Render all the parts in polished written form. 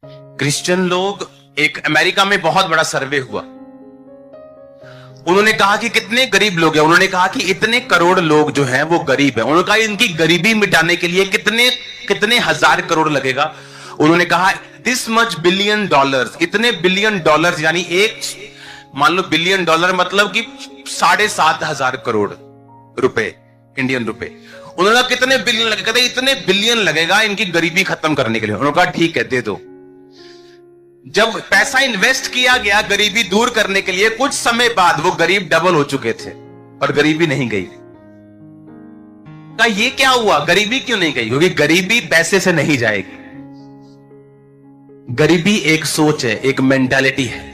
Christian लोग, एक America में बहुत बड़ा सर्वे हुआ, उन्होंने कहा कि कितने गरीब लोग हैं। उन्होंने कहा कि इतने करोड़ लोग जो हैं वो गरीब हैं। उन्होंने कहा इनकी गरीबी मिटाने के लिए कितने कितने हजार करोड़ लगेगा। उन्होंने कहा दिस मच बिलियन डॉलर्स, इतने बिलियन डॉलर्स, यानी एक, मान लो बिलियन डॉलर मतलब कि 7,500 करोड़ रुपए, इंडियन रुपए। उन्होंने कहा कितने बिलियन लगेगा, कहते इतने बिलियन लगेगा इनकी गरीबी खत्म करने के लिए। उन्होंने कहा ठीक है, दे दो। जब पैसा इन्वेस्ट किया गया गरीबी दूर करने के लिए, कुछ समय बाद वो गरीब डबल हो चुके थे और गरीबी नहीं गई। ये क्या हुआ, गरीबी क्यों नहीं गई? क्योंकि गरीबी पैसे से नहीं जाएगी। गरीबी एक सोच है, एक मेंटालिटी है।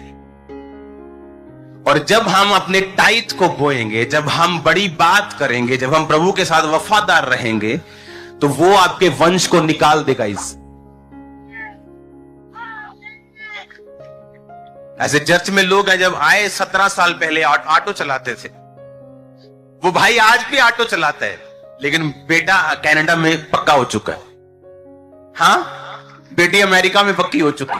और जब हम अपने टाइट को बोएंगे, जब हम बड़ी बात करेंगे, जब हम प्रभु के साथ वफादार रहेंगे, तो वो आपके वंश को निकाल देगा। ऐसे चर्च में लोग हैं, जब आए 17 साल पहले ऑटो चलाते थे, वो भाई आज भी ऑटो चलाता है, लेकिन बेटा कनाडा में पक्का हो चुका है, हाँ, बेटी अमेरिका में पक्की हो चुकी।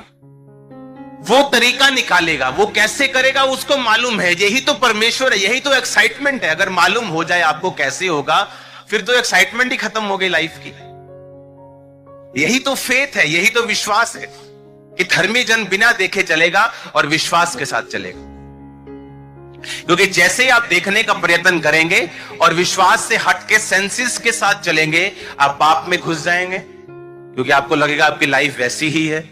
वो तरीका निकालेगा, वो कैसे करेगा उसको मालूम है। यही तो परमेश्वर है, यही तो एक्साइटमेंट है। अगर मालूम हो जाए आपको कैसे होगा, फिर तो एक्साइटमेंट ही खत्म हो गई लाइफ की। यही तो फेथ है, यही तो विश्वास है कि धर्मी जन बिना देखे चलेगा और विश्वास के साथ चलेगा। क्योंकि जैसे ही आप देखने का प्रयत्न करेंगे और विश्वास से हटके सेंसेस के साथ चलेंगे, आप पाप में घुस जाएंगे। क्योंकि आपको लगेगा आपकी लाइफ वैसी ही है,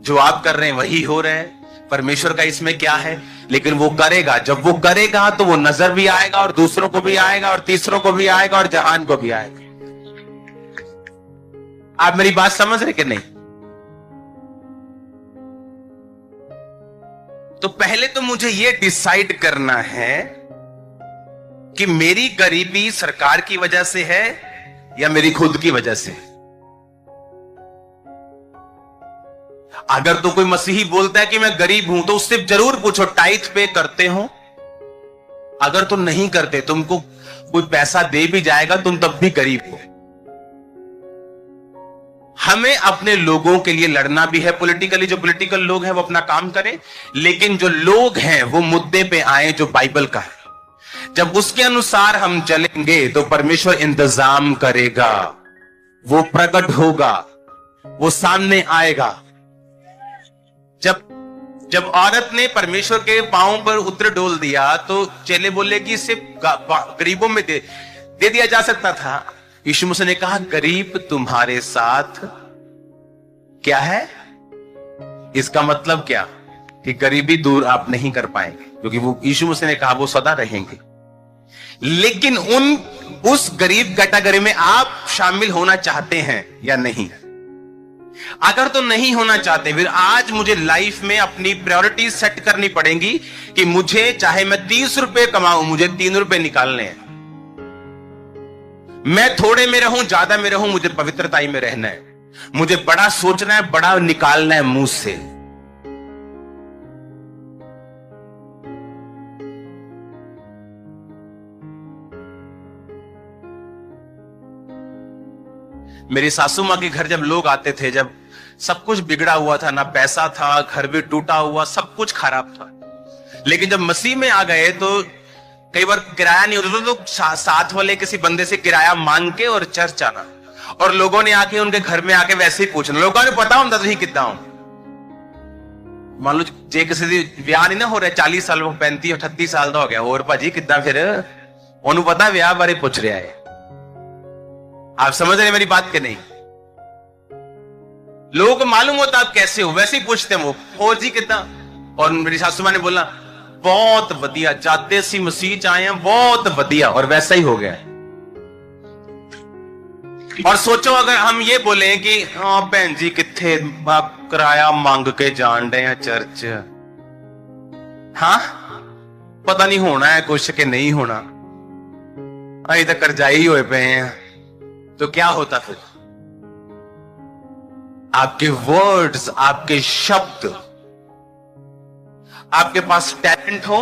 जो आप कर रहे हैं वही हो रहे हैं, परमेश्वर का इसमें क्या है। लेकिन वो करेगा, जब वो करेगा तो वो नजर भी आएगा और दूसरों को भी आएगा और तीसरों को भी आएगा और जहान को भी आएगा। आप मेरी बात समझ रहे कि नहीं? तो पहले तो मुझे यह डिसाइड करना है कि मेरी गरीबी सरकार की वजह से है या मेरी खुद की वजह से। अगर तो कोई मसीही बोलता है कि मैं गरीब हूं, तो उससे जरूर पूछो टाइथ पे करते हो। अगर तुम नहीं करते, तुमको कोई पैसा दे भी जाएगा, तुम तब भी गरीब हो। हमें अपने लोगों के लिए लड़ना भी है पॉलिटिकली। जो पॉलिटिकल लोग हैं वो अपना काम करें, लेकिन जो लोग हैं वो मुद्दे पे आए जो बाइबल का है। जब उसके अनुसार हम चलेंगे तो परमेश्वर इंतजाम करेगा, वो प्रकट होगा, वो सामने आएगा। जब औरत ने परमेश्वर के पांव पर उतर डोल दिया, तो चेले बोले कि इसे गरीबों में दे दिया जा सकता था। यीशु मसीह ने कहा गरीब तुम्हारे साथ क्या है। इसका मतलब क्या कि गरीबी दूर आप नहीं कर पाएंगे, क्योंकि वो यीशु मसीह ने कहा वो सदा रहेंगे। लेकिन उस गरीब कैटेगरी में आप शामिल होना चाहते हैं या नहीं? अगर तो नहीं होना चाहते, फिर आज मुझे लाइफ में अपनी प्रायोरिटी सेट करनी पड़ेगी कि मुझे चाहे मैं 30 रुपए कमाऊं, मुझे 3 रुपए निकालने हैं। मैं थोड़े में रहूं, ज्यादा में रहूं, मुझे पवित्रताई में रहना है। मुझे बड़ा सोचना है, बड़ा निकालना है मुंह से। मेरी सासू मां के घर जब लोग आते थे, जब सब कुछ बिगड़ा हुआ था, ना पैसा था, घर भी टूटा हुआ, सब कुछ खराब था, लेकिन जब मसीह में आ गए तो कई बार किराया नहीं होता तो साथ वाले किसी बंदे से किराया मांग के और चर्च आना, और लोगों ने आके उनके घर में आके वैसे ही पूछना। लोगों ने पता होता तुम कितना हो। मान लो जे किसी ब्याह नहीं ना हो रहा, 40 साल, 35-38 साल का हो गया, और भाजी कितना, फिर उन्होंने पता ब्याह बारे पूछ रहा है। आप समझ रहे मेरी बात के नहीं? लोगों को मालूम होता आप कैसे हो, वैसे ही पूछते हैं वो, और जी कितना। और मेरी सासू मां ने बोला बहुत वधिया, जाते सी मसीह च आए हैं, बहुत वधिया, और वैसा ही हो गया। और सोचो अगर हम ये बोले कि हाँ भैन जी किथे आप किराया मांग के जान रहे हैं चर्च, हाँ पता नहीं होना है कुछ कि नहीं होना, अभी तक कर्जाई हुए पे हैं, तो क्या होता फिर? आपके वर्ड्स, आपके शब्द, आपके पास टैलेंट हो,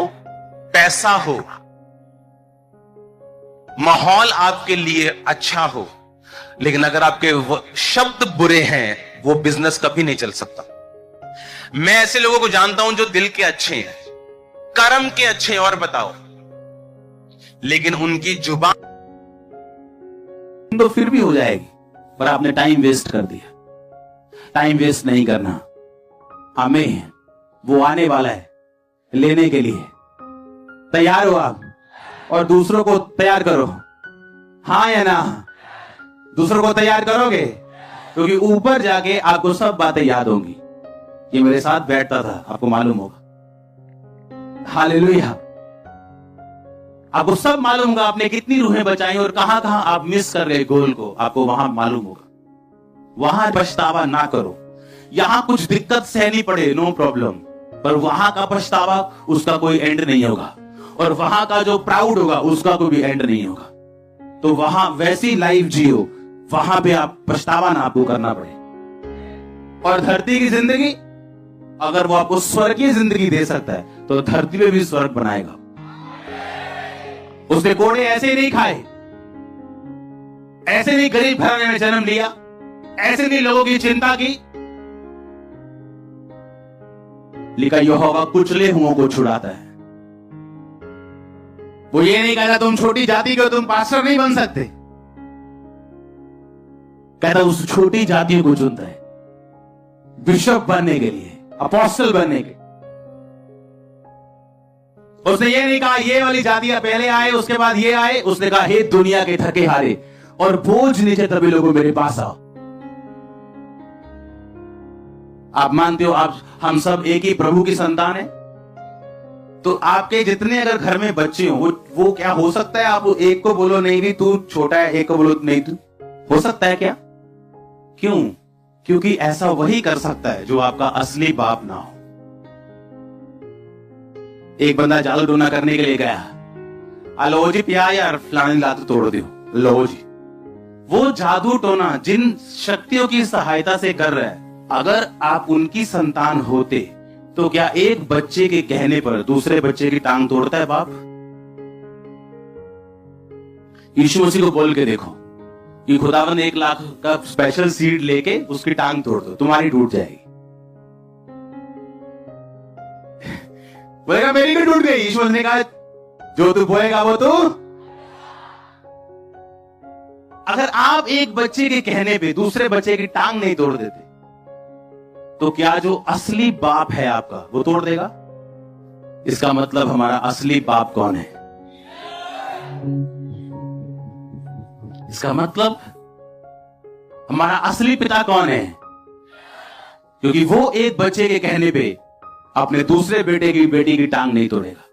पैसा हो, माहौल आपके लिए अच्छा हो, लेकिन अगर आपके शब्द बुरे हैं, वो बिजनेस कभी नहीं चल सकता। मैं ऐसे लोगों को जानता हूं जो दिल के अच्छे हैं, कर्म के अच्छे हैं, और बताओ, लेकिन उनकी जुबान तो फिर भी हो जाएगी, पर आपने टाइम वेस्ट कर दिया। टाइम वेस्ट नहीं करना, हमें वो आने वाला है लेने के लिए। तैयार हो आप, और दूसरों को तैयार करो, हाँ या ना? दूसरों को तैयार करोगे, क्योंकि ऊपर जाके आपको सब बातें याद होंगी। ये मेरे साथ बैठता था, आपको मालूम होगा। हालेलुया। आपको सब मालूम होगा आपने कितनी रूहें बचाई और कहां कहां आप मिस कर गए गोल को, आपको वहां मालूम होगा। वहां पछतावा ना करो। यहां कुछ दिक्कत सहनी पड़े, नो प्रॉब्लम, पर वहां का पछतावा उसका कोई एंड नहीं होगा, और वहां का जो प्राउड होगा उसका कोई भी एंड नहीं होगा। तो वहां वैसी लाइफ जियो, वहां पे आप पछतावा ना आपको करना पड़े। और धरती की जिंदगी, अगर वो आपको स्वर्गीय जिंदगी दे सकता है तो धरती पे भी स्वर्ग बनाएगा। उसने कोड़े ऐसे ही नहीं खाए, ऐसे नहीं गरीब घराने में जन्म लिया, ऐसे नहीं लोगों की चिंता की। लिखा यहोवा कुचले हुओं को छुड़ाता है। वो ये नहीं कहता तुम छोटी जाति के हो, तुम पास्टर नहीं बन सकते। कहता उस छोटी जातियों को चुनता है बिशप बनने के लिए, अपोस्टल बनने के। उसने ये नहीं कहा ये वाली जातियां पहले आए उसके बाद ये आए। उसने कहा हे दुनिया के थके हारे और बोझ नीचे तभी लोगों मेरे पास आओ। आप मानते हो आप हम सब एक ही प्रभु की संतान है? तो आपके जितने अगर घर में बच्चे हो, वो क्या हो सकता है आप एक को बोलो नहीं भी तू छोटा है, एक को बोलो नहीं तू, हो सकता है क्या? क्यों? क्योंकि ऐसा वही कर सकता है जो आपका असली बाप ना हो। एक बंदा जादू टोना करने के लिए गया, लो जी पिया यार फलाने लात तोड़ दियो, लो जी। वो जादू टोना जिन शक्तियों की सहायता से कर रहा है, अगर आप उनकी संतान होते तो क्या एक बच्चे के कहने पर दूसरे बच्चे की टांग तोड़ता है बाप? यीशु मसीह को बोल के देखो कि खुदावंद 1 लाख का स्पेशल सीड लेके उसकी टांग तोड़ दो, तुम्हारी टूट जाएगी। बोलेगा मेरी भी टूट गई। यीशु ने कहा जो तू बोएगा वो तू। अगर आप एक बच्चे के कहने पे दूसरे बच्चे की टांग नहीं तोड़ देते तो क्या जो असली बाप है आपका वो तोड़ देगा? इसका मतलब हमारा असली बाप कौन है? इसका मतलब हमारा असली पिता कौन है? क्योंकि वो एक बच्चे के कहने पे अपने दूसरे बेटे की बेटी की टांग नहीं तोड़ेगा।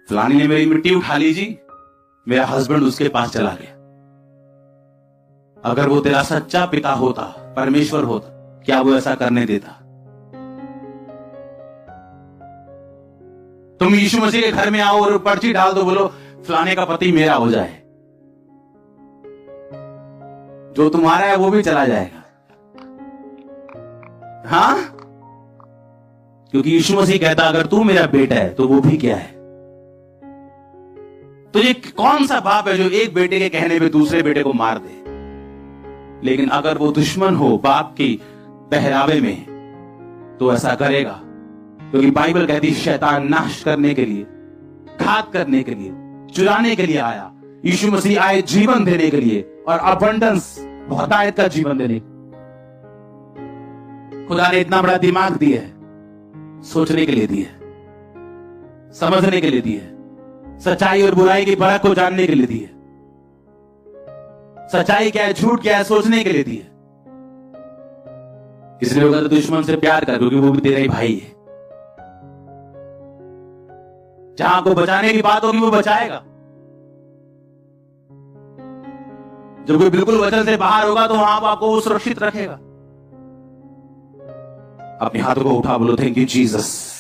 फलानी ने मेरी मिट्टी उठा ली जी, मेरा हस्बैंड उसके पास चला गया। अगर वो तेरा सच्चा पिता होता, परमेश्वर होता, क्या वो ऐसा करने देता? तुम यीशु मसीह के घर में आओ और पर्ची डाल दो, बोलो फलाने का पति मेरा हो जाए, जो तुम्हारा है वो भी चला जाएगा। हाँ, क्योंकि यीशु मसीह कहता अगर तू मेरा बेटा है तो वो भी क्या है? तो ये कौन सा बाप है जो एक बेटे के कहने पे दूसरे बेटे को मार दे? लेकिन अगर वो दुश्मन हो बाप की पहरावे में तो ऐसा करेगा, क्योंकि बाइबल कहती है शैतान नाश करने के लिए, घात करने के लिए, चुराने के लिए आया। यीशु मसीह आए जीवन देने के लिए, और अबंडेंस, बहुतायत का जीवन देने। खुदा ने इतना बड़ा दिमाग दिया है, सोचने के लिए दिया है, समझने के लिए दिया है, सच्चाई और बुराई की परख को जानने के लिए दिया है, सच्चाई क्या है झूठ क्या है सोचने के लिए दिया है। इसलिए अगर दुश्मन से प्यार कर, क्योंकि वो भी तेरा ही भाई है। जहां को बचाने की बात होगी वो बचाएगा। जब कोई बिल्कुल वचन से बाहर होगा तो वहां आपको वो सुरक्षित रखेगा। अपने हाथों को उठा बोलो थैंक यू जीसस।